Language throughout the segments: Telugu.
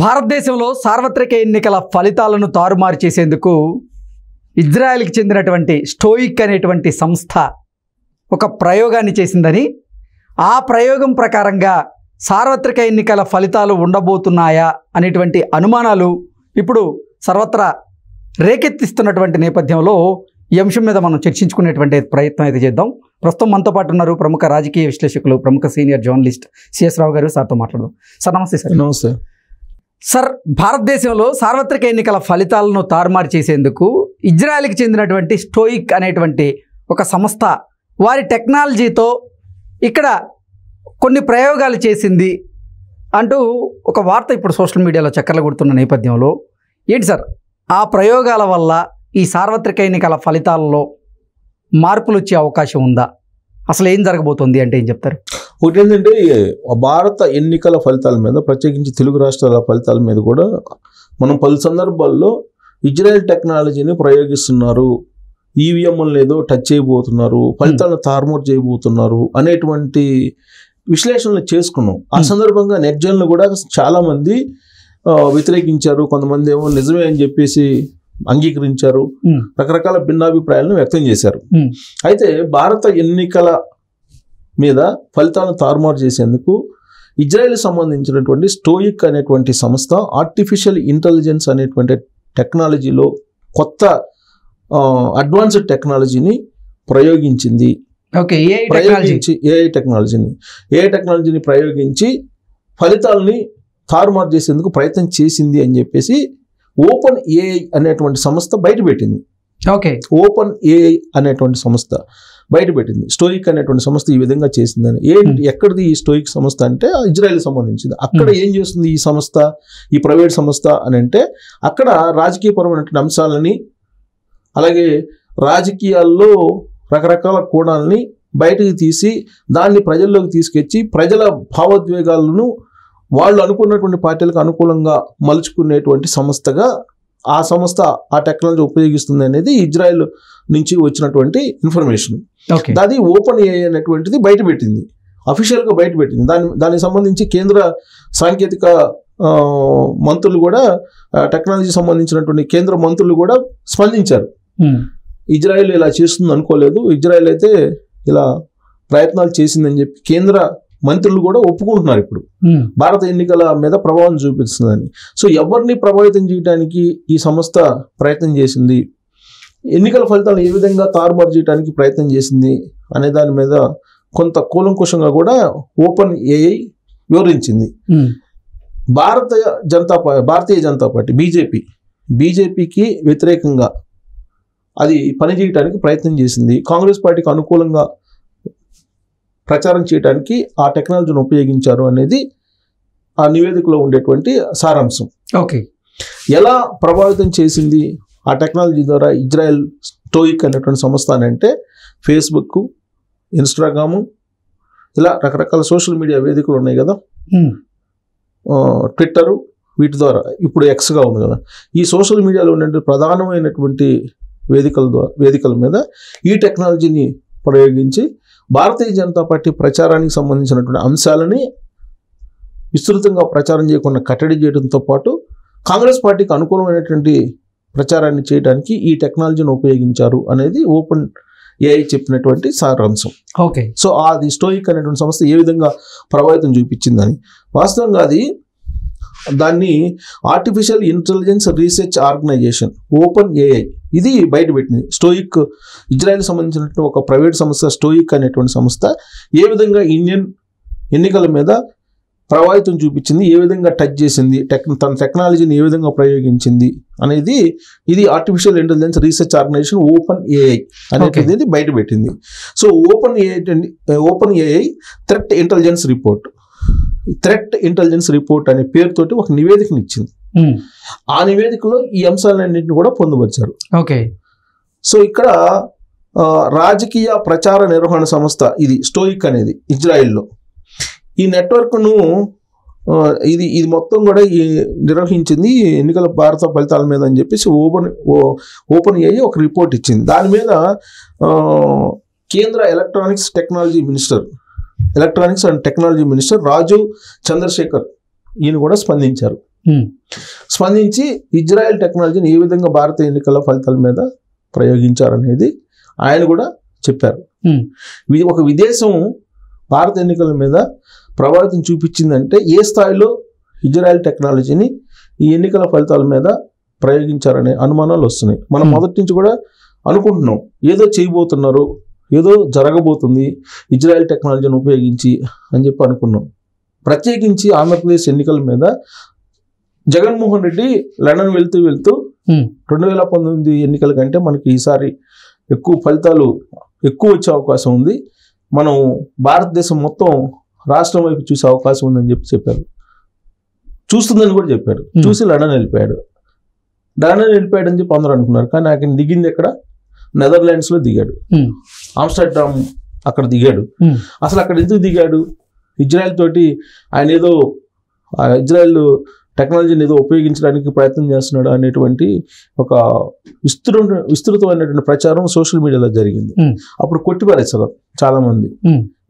భారతదేశంలో సార్వత్రిక ఎన్నికల ఫలితాలను తారుమారు చేసేందుకు ఇజ్రాయెల్కి చెందినటువంటి స్టోయిక్ అనేటువంటి సంస్థ ఒక ప్రయోగాన్ని చేసిందని, ఆ ప్రయోగం ప్రకారంగా సార్వత్రిక ఎన్నికల ఫలితాలు ఉండబోతున్నాయా అనేటువంటి అనుమానాలు ఇప్పుడు సర్వత్రా రేకెత్తిస్తున్నటువంటి నేపథ్యంలో ఈ అంశం మీద మనం చర్చించుకునేటువంటి ప్రయత్నం అయితే చేద్దాం. ప్రస్తుతం మనతో పాటు ఉన్నారు ప్రముఖ రాజకీయ విశ్లేషకులు, ప్రముఖ సీనియర్ జర్నలిస్ట్ సిఎస్ రావు గారు. సార్తో మాట్లాడదాం. సార్ నమస్తే. సార్ నమస్తే. సార్, భారతదేశంలో సార్వత్రిక ఎన్నికల ఫలితాలను తారుమారు చేసేందుకు ఇజ్రాయెల్కి చెందినటువంటి స్టోయిక్ అనేటువంటి ఒక సంస్థ వారి టెక్నాలజీతో ఇక్కడ కొన్ని ప్రయోగాలు చేసింది అంటూ ఒక వార్త ఇప్పుడు సోషల్ మీడియాలో చక్కర్లు కొడుతున్న నేపథ్యంలో ఏంటి సార్ ఆ ప్రయోగాల వల్ల ఈ సార్వత్రిక ఎన్నికల ఫలితాలలో మార్పులు వచ్చే అవకాశం ఉందా? అసలు ఏం జరగబోతుంది అంటే ఏం చెప్తారు? ఒకటి ఏంటంటే, భారత ఎన్నికల ఫలితాల మీద, ప్రత్యేకించి తెలుగు రాష్ట్రాల ఫలితాల మీద కూడా మనం పలు సందర్భాల్లో ఇజ్రాయెల్ టెక్నాలజీని ప్రయోగిస్తున్నారు, ఈవీఎంలను ఏదో టచ్ చేయబోతున్నారు, ఫలితాలను తారుమారు చేయబోతున్నారు అనేటువంటి విశ్లేషణలు చేసుకున్నాం. ఆ సందర్భంగా నెట్జన్లు కూడా చాలామంది వ్యతిరేకించారు, కొంతమంది ఏమో నిజమే అని చెప్పేసి అంగీకరించారు, రకరకాల భిన్నాభిప్రాయాలను వ్యక్తం చేశారు. అయితే భారత ఎన్నికల మీద ఫలితాలను తారుమారు చేసేందుకు ఇజ్రాయెల్ సంబంధించినటువంటి స్టోయిక్ అనేటువంటి సంస్థ ఆర్టిఫిషియల్ ఇంటెలిజెన్స్ అనేటువంటి టెక్నాలజీలో కొత్త అడ్వాన్స్డ్ టెక్నాలజీని ప్రయోగించింది. ఏఐ టెక్నాలజీని ప్రయోగించి ఫలితాలని తారుమారు చేసేందుకు ప్రయత్నం చేసింది అని చెప్పేసి ఓపెన్ ఏఐ అనేటువంటి సంస్థ బయటపెట్టింది. ఓపెన్ ఏఐ అనేటువంటి సంస్థ బయటపెట్టింది స్టోయిక్ అనేటువంటి సంస్థ ఈ విధంగా చేసిందని. ఎక్కడిది ఈ స్టోయిక్ సంస్థ అంటే ఇజ్రాయెల్ సంబంధించింది. అక్కడ ఏం చేస్తుంది ఈ సంస్థ, ఈ ప్రైవేట్ సంస్థ అని అంటే, అక్కడ రాజకీయపరమైనటువంటి అంశాలని, అలాగే రాజకీయాల్లో రకరకాల కోణాలని బయటకు తీసి దాన్ని ప్రజల్లోకి తీసుకొచ్చి ప్రజల భావోద్వేగాలను వాళ్ళు అనుకున్నటువంటి పార్టీలకు అనుకూలంగా మలుచుకునేటువంటి సంస్థగా ఆ సంస్థ ఆ టెక్నాలజీ ఉపయోగిస్తుంది అనేది ఇజ్రాయెల్ నుంచి వచ్చినటువంటి ఇన్ఫర్మేషన్. అది ఓపెన్ ఏఐ అనేటువంటిది బయటపెట్టింది, అఫీషియల్గా బయటపెట్టింది. దానికి సంబంధించి కేంద్ర సాంకేతిక మంత్రులు కూడా, టెక్నాలజీ సంబంధించినటువంటి కేంద్ర మంత్రులు కూడా స్పందించారు. ఇజ్రాయెల్ ఇలా చేస్తుంది అనుకోలేదు, ఇజ్రాయెల్ అయితే ఇలా ప్రయత్నాలు చేసిందని చెప్పి కేంద్ర మంత్రులు కూడా ఒప్పుకుంటున్నారు ఇప్పుడు భారత ఎన్నికల మీద ప్రభావం చూపిస్తుందని. సో ఎవరిని ప్రభావితం చేయడానికి ఈ సంస్థ ప్రయత్నం చేసింది, ఎన్నికల ఫలితాలను ఏ విధంగా తారుమారు చేయడానికి ప్రయత్నం చేసింది అనే దాని మీద కొంత కూలంకుషంగా కూడా ఓపెన్ ఏఐ వివరించింది. భారతీయ జనతా పార్టీ బీజేపీకి వ్యతిరేకంగా అది పనిచేయడానికి ప్రయత్నం చేసింది. కాంగ్రెస్ పార్టీకి అనుకూలంగా ప్రచారం చేయడానికి ఆ టెక్నాలజీని ఉపయోగించారు అనేది ఆ నివేదికలో ఉండేటువంటి సారాంశం. ఎలా ప్రభావితం చేసింది ఆ టెక్నాలజీ ద్వారా ఇజ్రాయెల్ స్టోయిక్ అనేటువంటి సంస్థ అని అంటే, ఫేస్బుక్, ఇన్స్టాగ్రాము, ఇలా రకరకాల సోషల్ మీడియా వేదికలు ఉన్నాయి కదా, ట్విట్టరు, వీటి ద్వారా ఇప్పుడు ఎక్స్గా ఉంది కదా, ఈ సోషల్ మీడియాలో ఉండే ప్రధానమైనటువంటి వేదికల మీద ఈ టెక్నాలజీని ప్రయోగించి భారతీయ జనతా పార్టీ ప్రచారానికి సంబంధించినటువంటి అంశాలని విస్తృతంగా ప్రచారం చేయకుండా కట్టడి చేయడంతో పాటు కాంగ్రెస్ పార్టీకి అనుకూలమైనటువంటి ప్రచారాన్ని చేయడానికి ఈ టెక్నాలజీని ఉపయోగించారు అనేది ఓపెన్ ఏఐ చెప్పినటువంటి సారాంశం. సో అది స్టోయిక్ అనేటువంటి సంస్థ ఏ విధంగా ప్రభావితం చూపించిందని, వాస్తవంగా దాన్ని artificial intelligence research organization open AI ఇది బయటపెట్టింది. స్టోయిక్ ఇజ్రాయెల్ సంబంధించినటువంటి ఒక ప్రైవేట్ సంస్థ స్టోయిక్ అనేటువంటి సంస్థ ఏ విధంగా ఇండియన్ ఎన్నికల మీద ప్రభావితం చూపించింది, ఏ విధంగా టచ్ చేసింది, తన టెక్నాలజీని ఏ విధంగా ప్రయోగించింది అనేది ఇది artificial intelligence research organization open AI అనేది బయటపెట్టింది. So open AI threat intelligence report అనే పేరుతోటి ఒక నివేదికను ఇచ్చింది. ఆ నివేదికలో ఈ అంశాలన్నింటినీ కూడా పొందుపరిచారు. సో ఇక్కడ రాజకీయ ప్రచార నిర్వహణ సంస్థ ఇది స్టోయిక్ అనేది ఇజ్రాయెల్లో. ఈ నెట్వర్క్ను ఇది మొత్తం కూడా నిర్వహించింది ఎన్నికల భారత ఫలితాల మీద అని చెప్పేసి ఓపెన్ ఏఐ ఒక రిపోర్ట్ ఇచ్చింది. దాని మీద కేంద్ర electronics and technology minister Rajeev Chandrasekhar ఈయన కూడా స్పందించారు. స్పందించి ఇజ్రాయెల్ టెక్నాలజీని ఏ విధంగా భారత ఎన్నికల ఫలితాల మీద ప్రయోగించారనేది ఆయన కూడా చెప్పారు. ఒక విదేశం భారత ఎన్నికల మీద ప్రభావితం చూపించిందంటే ఏ స్థాయిలో ఇజ్రాయెల్ టెక్నాలజీని ఈ ఎన్నికల ఫలితాల మీద ప్రయోగించారనే అనుమానాలు వస్తున్నాయి. మనం మొదటి నుంచి కూడా అనుకుంటున్నాం ఏదో చేయబోతున్నారు, ఏదో జరగబోతుంది ఇజ్రాయెల్ టెక్నాలజీని ఉపయోగించి అని చెప్పి అనుకున్నాం. ప్రత్యేకించి ఆంధ్రప్రదేశ్ ఎన్నికల మీద జగన్మోహన్ రెడ్డి లండన్ వెళ్తూ 2019 ఎన్నికల కంటే మనకి ఈసారి ఎక్కువ ఫలితాలు ఎక్కువ వచ్చే అవకాశం ఉంది, మనం భారతదేశం మొత్తం రాష్ట్రం వైపు చూసే అవకాశం ఉందని చెప్పారు. చూస్తుందని కూడా చెప్పారు. చూసి లండన్ వెళ్ళిపోయాడు అని చెప్పి అందరూ అనుకున్నారు. కానీ ఆయన దిగింది ఎక్కడ? నెదర్లాండ్స్లో దిగాడు, ఆమ్స్టర్డామ్ అక్కడ దిగాడు. అసలు అక్కడ ఎందుకు దిగాడు? ఇజ్రాయెల్ తోటి ఆయన ఏదో ఇజ్రాయెల్ టెక్నాలజీని ఏదో ఉపయోగించడానికి ప్రయత్నం చేస్తున్నాడు అనేటువంటి ఒక విస్తృతమైనటువంటి ప్రచారం సోషల్ మీడియాలో జరిగింది. అప్పుడు కొట్టిపారేశారు చాలా మంది,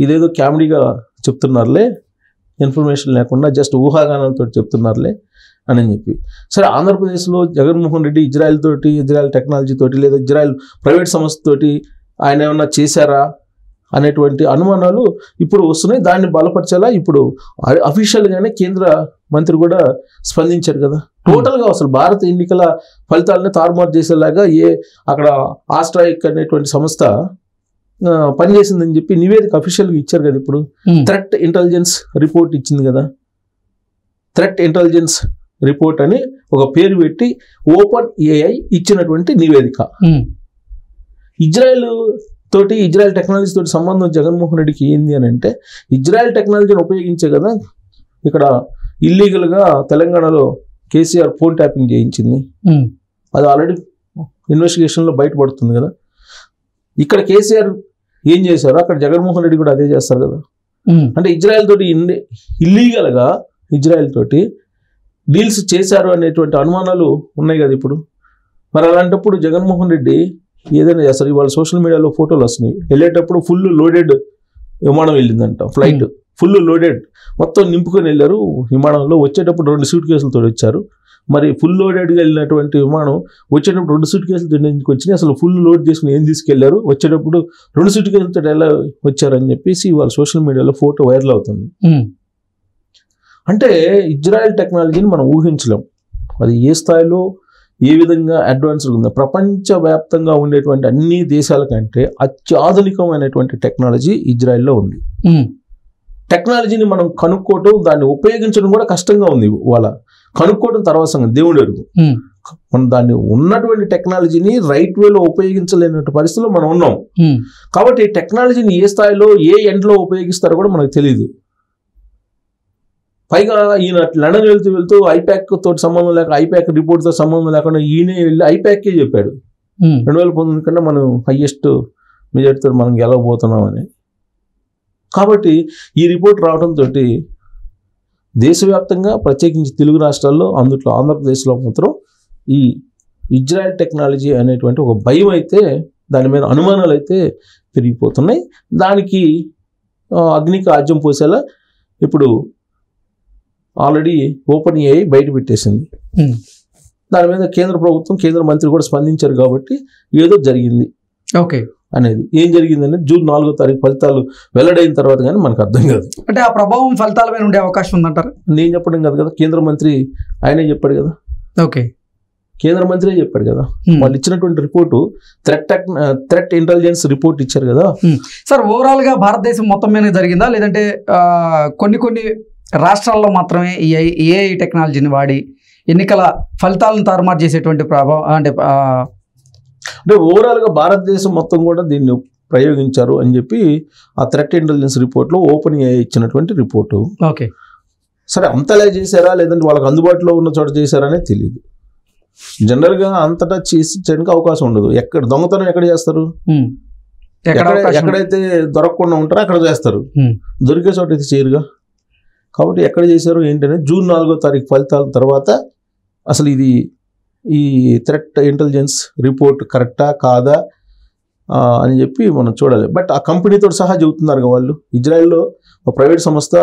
ఇదేదో కామెడీగా చెప్తున్నారులే, ఇన్ఫర్మేషన్ లేకుండా జస్ట్ ఊహాగానాలతో చెప్తున్నారులే అని చెప్పి. సరే, ఆంధ్రప్రదేశ్లో జగన్మోహన్ రెడ్డి ఇజ్రాయెల్ తోటి, ఇజ్రాయెల్ టెక్నాలజీ తోటి లేదా ఇజ్రాయెల్ ప్రైవేట్ సంస్థతోటి ఆయన ఏమన్నా చేశారా అనేటువంటి అనుమానాలు ఇప్పుడు వస్తున్నాయి. దాన్ని బలపరచాలా ఇప్పుడు అఫీషియల్గానే కేంద్ర మంత్రి కూడా స్పందించారు కదా. టోటల్గా అసలు భారత ఎన్నికల ఫలితాలని తారుమారు చేసేలాగా అక్కడ ఆస్ట్రాయిక్ అనేటువంటి సంస్థ పనిచేసిందని చెప్పి నివేదిక అఫీషియల్గా ఇచ్చారు కదా. ఇప్పుడు థ్రెట్ ఇంటెలిజెన్స్ రిపోర్ట్ ఇచ్చింది కదా. థ్రెట్ ఇంటెలిజెన్స్ రిపోర్ట్ అని ఒక పేరు పెట్టి ఓపెన్ ఏఐ ఇచ్చినటువంటి నివేదిక. ఇజ్రాయెల్ టెక్నాలజీ తోటి సంబంధం జగన్మోహన్ రెడ్డికి ఏంది అని అంటే, ఇజ్రాయెల్ టెక్నాలజీని ఉపయోగించే కదా ఇక్కడ ఇల్లీగల్గా తెలంగాణలో కేసీఆర్ ఫోన్ ట్యాపింగ్ చేయించింది. అది ఆల్రెడీ ఇన్వెస్టిగేషన్లో బయటపడుతుంది కదా. ఇక్కడ కేసీఆర్ ఏం చేశారో అక్కడ జగన్మోహన్ రెడ్డి కూడా అదే చేస్తారు కదా. అంటే ఇజ్రాయెల్ తోటి ఇల్లీగల్గా ఇజ్రాయెల్ తోటి డీల్స్ చేశారు అనేటువంటి అనుమానాలు ఉన్నాయి కదా ఇప్పుడు. మరి అలాంటప్పుడు జగన్మోహన్ రెడ్డి ఏదైనా చేస్తారు. ఇవాళ సోషల్ మీడియాలో ఫోటోలు వస్తున్నాయి, వెళ్ళేటప్పుడు ఫుల్ లోడెడ్ విమానం వెళ్ళిందంట, ఫ్లైట్ ఫుల్ లోడెడ్ మొత్తం నింపుకొని వెళ్ళారు విమానంలో. వచ్చేటప్పుడు 2 సూట్ కేసులతో వచ్చారు. మరి ఫుల్ లోడెడ్గా వెళ్ళినటువంటి విమానం వచ్చేటప్పుడు 2 సూట్ కేసులతో ఎందుకు వచ్చినాయి? అసలు ఫుల్ లోడ్ చేసుకుని ఏం తీసుకెళ్లారు? వచ్చేటప్పుడు 2 సూట్ కేసులతో ఎలా వచ్చారని చెప్పేసి ఇవాళ సోషల్ మీడియాలో ఫోటో వైరల్ అవుతుంది. అంటే ఇజ్రాయెల్ టెక్నాలజీని మనం ఊహించలేం, అది ఏ స్థాయిలో ఏ విధంగా అడ్వాన్స్డ్ ఉందో. ప్రపంచవ్యాప్తంగా ఉండేటువంటి అన్ని దేశాల కంటే అత్యాధునికమైనటువంటి టెక్నాలజీ ఇజ్రాయెల్లో ఉంది. టెక్నాలజీని మనం కనుక్కోవటం, దాన్ని ఉపయోగించడం కూడా కష్టంగా ఉంది. వాళ్ళ కనుక్కోవడం తర్వాత సంగతి, దేవుడు ఎరుగు. మనం దాన్ని ఉన్నటువంటి టెక్నాలజీని రైట్ వేలో ఉపయోగించలేనటువంటి పరిస్థితిలో మనం ఉన్నాం. కాబట్టి టెక్నాలజీని ఏ స్థాయిలో ఏ ఎండ్లో ఉపయోగిస్తారో కూడా మనకు తెలియదు. పైగా ఈయన లండన్ వెళ్తూ ఐపాక్ తోటి సంబంధం లేక, ఐపాక్ రిపోర్ట్తో సంబంధం లేకుండా ఈయనే వెళ్ళి ఐపాక్కే చెప్పాడు 2019 కన్నా మనం హయ్యెస్ట్ మెజార్టీతో మనం గెలవబోతున్నామని. కాబట్టి ఈ రిపోర్ట్ రావడంతో దేశవ్యాప్తంగా ప్రత్యేకించి తెలుగు రాష్ట్రాల్లో, అందులో ఆంధ్రప్రదేశ్లో మాత్రం ఈ ఇజ్రాయెల్ టెక్నాలజీ అనేటువంటి ఒక భయం అయితే, దాని మీద అనుమానాలు అయితే పెరిగిపోతున్నాయి. దానికి అగ్నికి ఆజ్యం పోసేలా ఇప్పుడు ఆల్రెడీ ఓపెన్ ఏఐ బయట పెట్టేసింది. దాని మీద కేంద్ర ప్రభుత్వం, కేంద్ర మంత్రి కూడా స్పందించారు. కాబట్టి ఏదో జరిగింది అనేది. ఏం జరిగిందని జూన్ 4వ తారీఖు ఫలితాలు వెల్లడైన తర్వాత కానీ మనకు అర్థం కాదు. అంటే ఆ ప్రభావం ఫలితాల మీద ఉండే అవకాశం ఉందంటారు? నేను చెప్పడం కాదు కదా, కేంద్ర మంత్రి ఆయనే చెప్పాడు కదా. కేంద్ర మంత్రి చెప్పాడు కదా. వాళ్ళు ఇచ్చినటువంటి రిపోర్టు థ్రెట్ ఇంటెలిజెన్స్ రిపోర్ట్ ఇచ్చారు కదా. సార్, ఓవరాల్ గా భారతదేశం మొత్తం మీద జరిగిందా, లేదంటే కొన్ని రాష్ట్రాల్లో మాత్రమే ఈ ఏఐ టెక్నాలజీని వాడి ఎన్నికల ఫలితాలను తారుమారు చేసేటువంటి ప్రభావం అంటే ఓవరాల్గా భారతదేశం మొత్తం కూడా దీన్ని ప్రయోగించారు అని చెప్పి ఆ థ్రెట్ ఇంటెలిజెన్స్ రిపోర్ట్లో ఓపెన్ ఏఐ ఇచ్చినటువంటి రిపోర్టు. సరే, అంతలా చేశారా లేదంటే వాళ్ళకి అందుబాటులో ఉన్న చోట చేశారా అనేది తెలియదు. జనరల్గా అంతటా చేయడానికి అవకాశం ఉండదు. దొంగతనం ఎక్కడ చేస్తారు? ఎక్కడైతే దొరకకుండా ఉంటారో అక్కడ చేస్తారు, దొరికే చోట అయితే చేయరుగా. కాబట్టి ఎక్కడ చేశారు ఏంటనే జూన్ 4వ తారీఖు ఫలితాల తర్వాత అసలు ఈ థ్రెట్ ఇంటెలిజెన్స్ రిపోర్ట్ కరెక్టా కాదా అని చెప్పి మనం చూడాలి. బట్ ఆ కంపెనీతో సహా చెబుతున్నారు వాళ్ళు. ఇజ్రాయెల్లో ఒక ప్రైవేట్ సంస్థ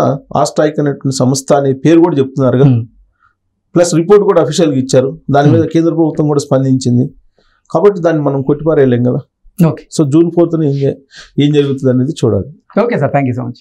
ఆస్ట్రాయిక్ అనేటువంటి సంస్థ అనే పేరు కూడా చెప్తున్నారుగా. ప్లస్ రిపోర్ట్ కూడా అఫీషియల్గా ఇచ్చారు. దాని మీద కేంద్ర ప్రభుత్వం కూడా స్పందించింది. కాబట్టి దాన్ని మనం కొట్టిపారేయలేం కదా. ఓకే. సో June 4th ఏం జరుగుతుంది అనేది చూడాలి. Okay sir, thank you so much.